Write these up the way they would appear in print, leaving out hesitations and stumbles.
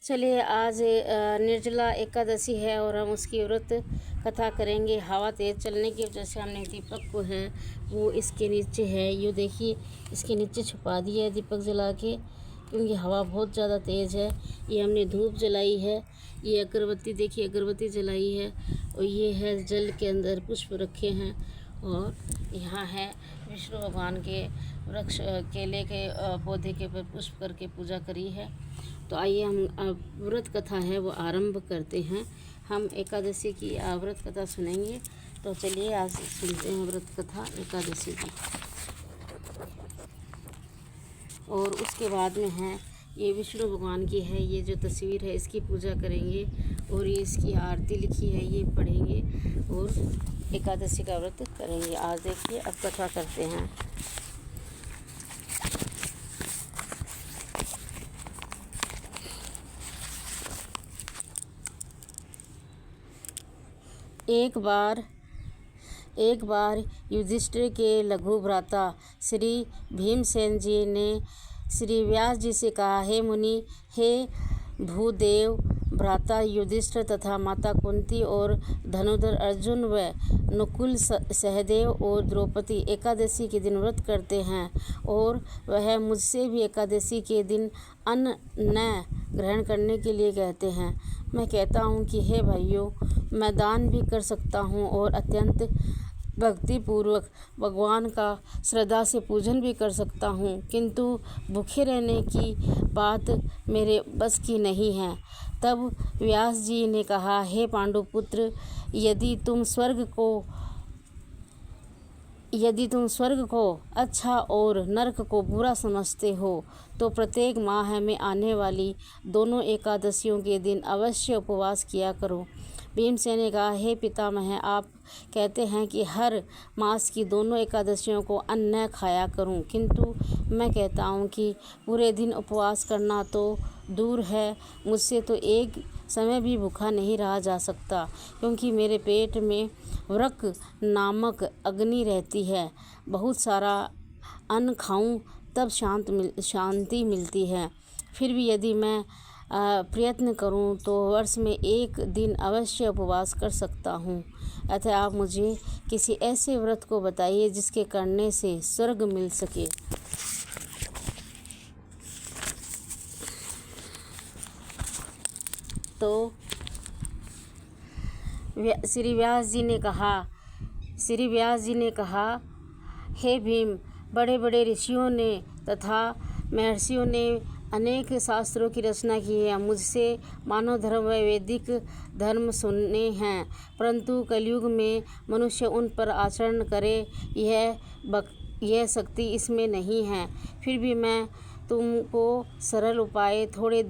चलिए आज निर्जला एकादशी है और हम उसकी व्रत कथा करेंगे। हवा तेज़ चलने की वजह से हमने दीपक को है वो इसके नीचे है, ये देखिए इसके नीचे छुपा दिया है दीपक जला के, क्योंकि हवा बहुत ज़्यादा तेज़ है। ये हमने धूप जलाई है, ये अगरबत्ती देखिए अगरबत्ती जलाई है, और ये है जल के अंदर पुष्प रखे हैं, और यहाँ है विष्णु भगवान के वृक्ष केले के पौधे के पर पुष्प करके पूजा करी है। तो आइए हम व्रत कथा है वो आरंभ करते हैं। हम एकादशी की व्रत कथा सुनेंगे, तो चलिए आज सुनते हैं व्रत कथा एकादशी की। और उसके बाद में है ये विष्णु भगवान की है, ये जो तस्वीर है इसकी पूजा करेंगे, और ये इसकी आरती लिखी है ये पढ़ेंगे और एकादशी का व्रत करेंगे। आज देखिए अब कथा करते हैं। एक बार युधिष्ठिर के लघु भ्राता श्री भीमसेन जी ने श्री व्यास जी से कहा, हे मुनि, हे भूदेव, भ्राता युधिष्ठिर तथा माता कुंती और धनुधर अर्जुन व नकुल, सहदेव और द्रौपदी एकादशी के दिन व्रत करते हैं, और वह मुझसे भी एकादशी के दिन अन्न न ग्रहण करने के लिए कहते हैं। मैं कहता हूँ कि हे भाइयों, मैं दान भी कर सकता हूँ और अत्यंत भक्तिपूर्वक भगवान का श्रद्धा से पूजन भी कर सकता हूँ, किंतु भूखे रहने की बात मेरे बस की नहीं है। तब व्यास जी ने कहा, हे पांडुपुत्र, यदि तुम स्वर्ग को अच्छा और नरक को बुरा समझते हो, तो प्रत्येक माह में आने वाली दोनों एकादशियों के दिन अवश्य उपवास किया करो। भीमसेन ने कहा, हे पितामह, आप कहते हैं कि हर मास की दोनों एकादशियों को अन्न न खाया करूं, किंतु मैं कहता हूं कि पूरे दिन उपवास करना तो दूर है, मुझसे तो एक समय भी भूखा नहीं रहा जा सकता, क्योंकि मेरे पेट में वृक नामक अग्नि रहती है। बहुत सारा अन्न खाऊं तब शांति मिलती है। फिर भी यदि मैं प्रयत्न करूं तो वर्ष में एक दिन अवश्य उपवास कर सकता हूं। अतः आप मुझे किसी ऐसे व्रत को बताइए जिसके करने से स्वर्ग मिल सके। तो श्री व्यास जी ने कहा, हे भीम, बड़े बड़े ऋषियों ने तथा महर्षियों ने अनेक शास्त्रों की रचना की है, मुझसे मानव धर्म व वैदिक धर्म सुने हैं, परंतु कलयुग में मनुष्य उन पर आचरण करे यह शक्ति इसमें नहीं है। फिर भी मैं तुमको सरल उपाय, थोड़े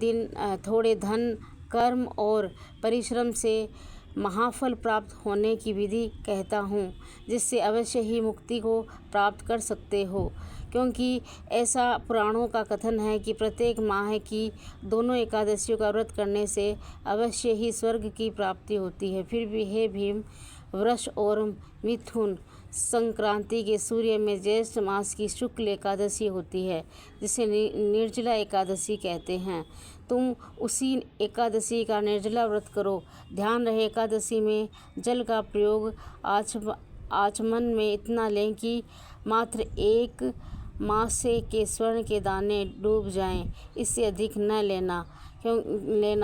धन, कर्म और परिश्रम से महाफल प्राप्त होने की विधि कहता हूँ, जिससे अवश्य ही मुक्ति को प्राप्त कर सकते हो, क्योंकि ऐसा पुराणों का कथन है कि प्रत्येक माह की दोनों एकादशियों का व्रत करने से अवश्य ही स्वर्ग की प्राप्ति होती है। फिर भी हे भीम, वृष और मिथुन संक्रांति के सूर्य में ज्येष्ठ मास की शुक्ल एकादशी होती है, जिसे निर्जला एकादशी कहते हैं। तुम उसी एकादशी का निर्जला व्रत करो। ध्यान रहे, एकादशी में जल का प्रयोग आचमन में इतना लें कि मात्र एक मासे के स्वर्ण के दाने डूब जाएं। इससे अधिक न लेना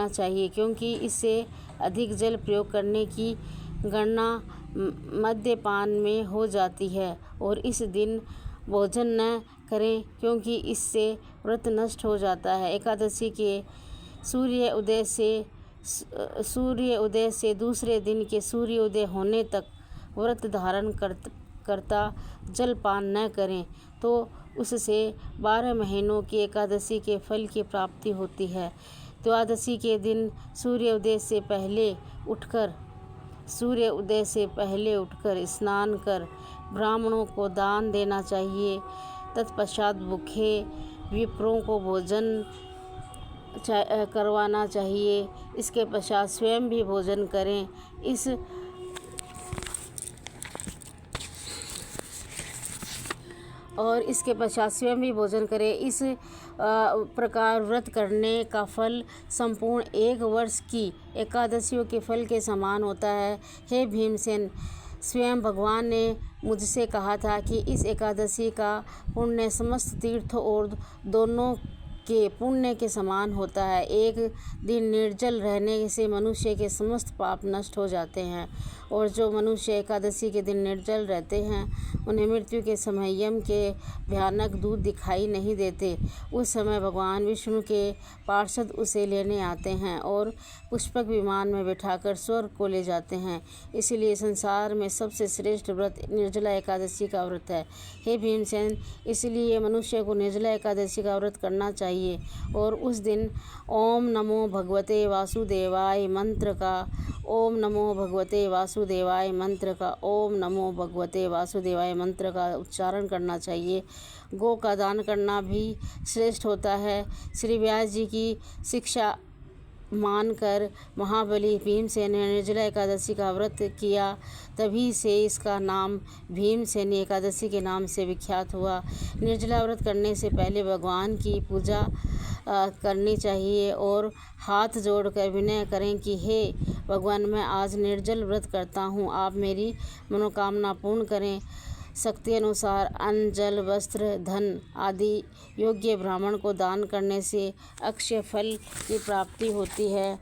चाहिए, क्योंकि इससे अधिक जल प्रयोग करने की गणना मद्यपान में हो जाती है। और इस दिन भोजन न करें, क्योंकि इससे व्रत नष्ट हो जाता है। एकादशी के सूर्य उदय से दूसरे दिन के सूर्योदय होने तक व्रत धारण करता जलपान न करें, तो उससे 12 महीनों की एकादशी के फल की प्राप्ति होती है। द्वादशी के दिन सूर्योदय से पहले उठकर स्नान कर ब्राह्मणों को दान देना चाहिए। तत्पश्चात भूखे विप्रों को भोजन करवाना चाहिए। इसके पश्चात स्वयं भी भोजन करें। और इसके पश्चात स्वयं भी भोजन करें। इस प्रकार व्रत करने का फल संपूर्ण 1 वर्ष की एकादशियों के फल के समान होता है। हे भीमसेन, स्वयं भगवान ने मुझसे कहा था कि इस एकादशी का पुण्य समस्त तीर्थों और दोनों के पुण्य के समान होता है। एक दिन निर्जल रहने से मनुष्य के समस्त पाप नष्ट हो जाते हैं, और जो मनुष्य एकादशी के दिन निर्जल रहते हैं उन्हें मृत्यु के समय यम के भयानक दूत दिखाई नहीं देते। उस समय भगवान विष्णु के पार्षद उसे लेने आते हैं और पुष्पक विमान में बिठाकर स्वर्ग को ले जाते हैं। इसलिए संसार में सबसे श्रेष्ठ व्रत निर्जला एकादशी का व्रत है। हे भीमसेन, इसलिए मनुष्य को निर्जला एकादशी का व्रत करना चाहिए और उस दिन ओम नमो भगवते वासुदेवाय मंत्र का ओम नमो भगवते वासुदेवाय मंत्र का ओम नमो भगवते वासुदेवाय मंत्र का उच्चारण करना चाहिए। गौ का दान करना भी श्रेष्ठ होता है। श्री व्यास जी की शिक्षा मानकर महाबली भीमसेन ने निर्जला एकादशी का व्रत किया, तभी से इसका नाम भीमसेनी एकादशी के नाम से विख्यात हुआ। निर्जला व्रत करने से पहले भगवान की पूजा करनी चाहिए और हाथ जोड़कर विनय करें कि हे भगवान, मैं आज निर्जल व्रत करता हूँ, आप मेरी मनोकामना पूर्ण करें। शक्ति अनुसार अन्न, जल, वस्त्र, धन आदि योग्य ब्राह्मण को दान करने से अक्षय फल की प्राप्ति होती है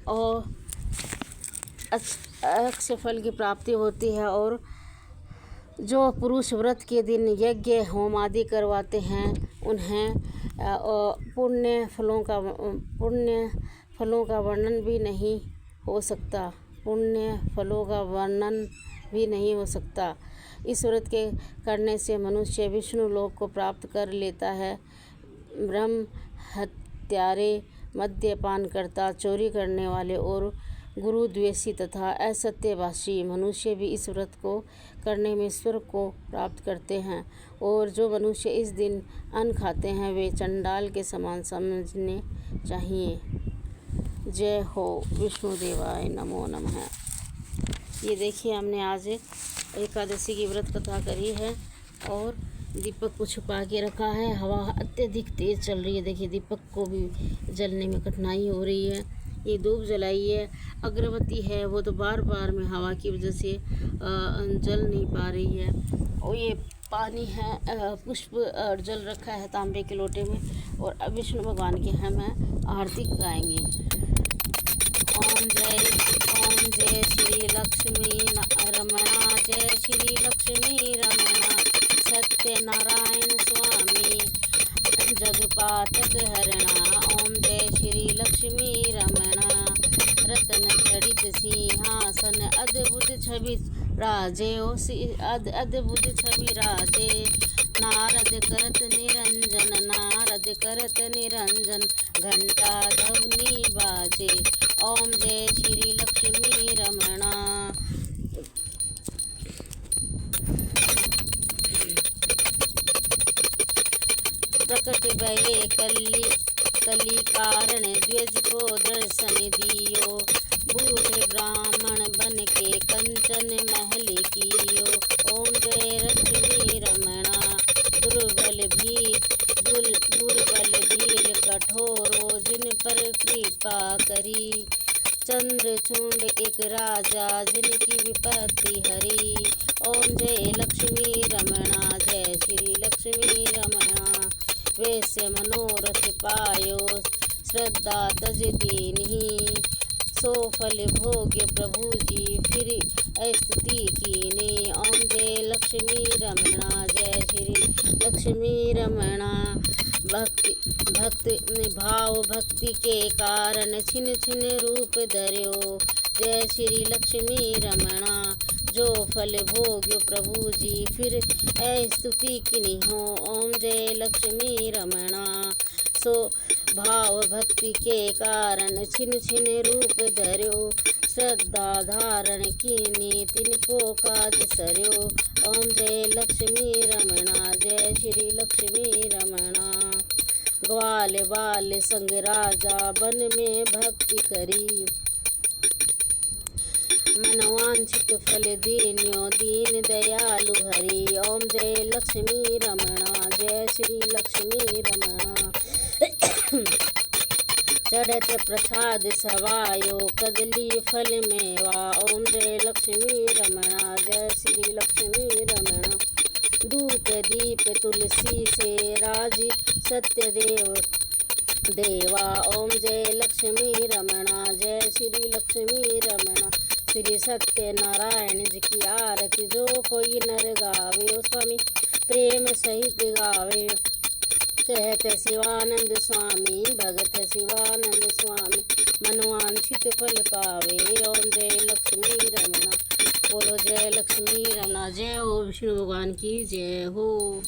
और अक्षय फल की प्राप्ति होती है। और जो पुरुष व्रत के दिन यज्ञ होम आदि करवाते हैं उन्हें पुण्य फलों का वर्णन भी नहीं हो सकता। इस व्रत के करने से मनुष्य विष्णु लोक को प्राप्त कर लेता है। ब्रह्म हत्यारे, मद्यपान करता, चोरी करने वाले और गुरु द्वेषी तथा असत्यभाषी मनुष्य भी इस व्रत को करने में स्वर्ग को प्राप्त करते हैं, और जो मनुष्य इस दिन अन्न खाते हैं वे चंडाल के समान समझने चाहिए। जय हो विष्णुदेवाय नमो नमः। ये देखिए, हमने आज एकादशी की व्रत कथा करी है और दीपक को छुपा के रखा है। हवा अत्यधिक तेज़ चल रही है, देखिए दीपक को भी जलने में कठिनाई हो रही है। ये धूप जलाई है, अगरबत्ती है वो तो बार बार में हवा की वजह से जल नहीं पा रही है। और ये पानी है, पुष्प जल रखा है तांबे के लोटे में, और अब विष्णु भगवान की हम आरती गाएंगे। ओम जय श्री लक्ष्मी रमणा, जय श्री लक्ष्मी रमणा, सत्यनारायण स्वामी जगपातक हरणा। ओम जय श्री लक्ष्मी रमणा, रतन जड़ित सिंहासन अद्भुत छवि राजे, अद्भुत छवि राजे। नारद करत निरंजन, घंटा ध्वनि बाजे। ओम जय श्री लक्ष्मी रमणा। प्रकट भये कली कारण, द्विज को दर्शन दियो। बूढ़े ब्राह्मण बन के कंचन महल कियो। ओम जय लक्ष्मी रमणा, दुर्बल भील कठोरो, जिन पर कृपा करी। चंद्रचूंड एक राजा, जिनकी विपत्ति हरी। ओम जय लक्ष्मी रमणा, जय श्री लक्ष्मी रमणा। वैसे मनोरथ पायो, श्रद्धा तज दीन्ही। सो फल भोग्य प्रभु जी, फिर स्तुति कीने। ओम जय लक्ष्मी रमणा, जय श्री लक्ष्मी रमणा। भाव भक्ति के कारण छिन छिन रूप धर्यो। जय श्री लक्ष्मी रमणा, जो फल भोग्य प्रभु जी, फिर स्तुति किन्हीं हो। ओम जय लक्ष्मी रमणा। सो भाव भक्ति के कारण छिन छिन रूप धर्यो। श्रद्धा धारण कीनी, तिनको काज सर्यो। ओम जय लक्ष्मी रमणा, जय श्री लक्ष्मी रमणा। ग्वाल बाल संग राजा, वन में भक्ति करी। मनवांछित फल दीन्यो दीन दयालु हरि। ओम जय लक्ष्मी रमणा, जय श्री लक्ष्मी रमणा। चढ़त प्रसाद सवायो कदली फल मेवा। ओम जय लक्ष्मी रमणा, जय श्री लक्ष्मी रमणा। धूप दीप तुलसी से राज सत्यदेव देवा। ओम जय लक्ष्मी रमणा, जय श्री लक्ष्मी रमणा। श्री सत्य नारायण जी की आरती जो कोई नर गावे, ओ स्वामी प्रेम सहित गावे। कहते शिवानंद स्वामी, भगत शिवानंद स्वामी, मनवांछित फल पावे। ओम जय लक्ष्मी रमणा। बोलो जय लक्ष्मी रमणा। जय हो विष्णु भगवान की जय हो।